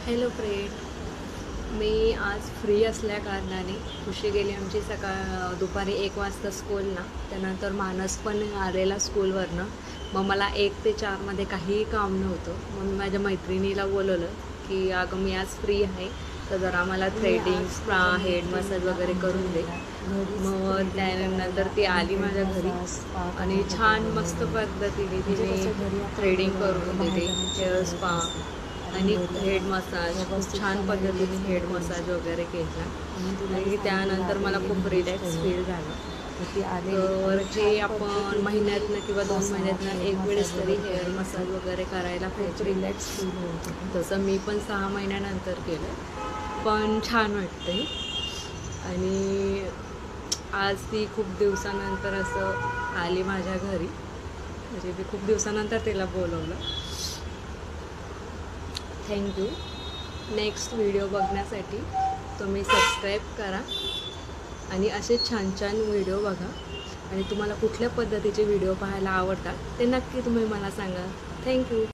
Hello friend. मी आज free असल्या कारणाने खुशी गेली आमची दुपारी 1 वाजता स्कूल ना. त्यानंतर मानस पण आलेला स्कूलवरनं. मग मला 1 ते 4 काहीही काम नव्हतं. मग मी माझ्या मैत्रिणीला बोलवलं की अगं मी आज फ्री आहे, तर जरा मला थ्रेडिंग, स्पा, हेड मसाज वगैरे करून दे. मग त्यानंतर ती आली माझ्या घरी आणि छान मस्त पद्धतीने तिने थ्रेडिंग करून दिली, हेअर स्पा आणि हेड मसाज. खूप छान पद्धतीने हेड मसाज वगैरे केला आणि त्यानंतर मला खूप रिलॅक्स फील झालं. तर हे आपण महिन्यातनं किंवा 2 महिन्यातनं एक वेळेस तरी हेअर मसाज वगैरे करायला पाहिजे. रिलॅक्स फील होत होतं. तसं मी पण 6 महिन्यानंतर केलं, पण छान वाटते. आणि आज ती खूप दिवसानंतर असं आली माझ्या घरी, म्हणजे मी खूप दिवसानंतर तिला बोलवलं. थँक्यू. नेक्स्ट व्हिडिओ बघण्यासाठी तुम्ही सबस्क्राईब करा आणि असे छान छान व्हिडिओ बघा. आणि तुम्हाला कुठल्या पद्धतीचे व्हिडिओ पाहायला आवडतात ते नक्की तुम्ही मला सांगा. थँक्यू.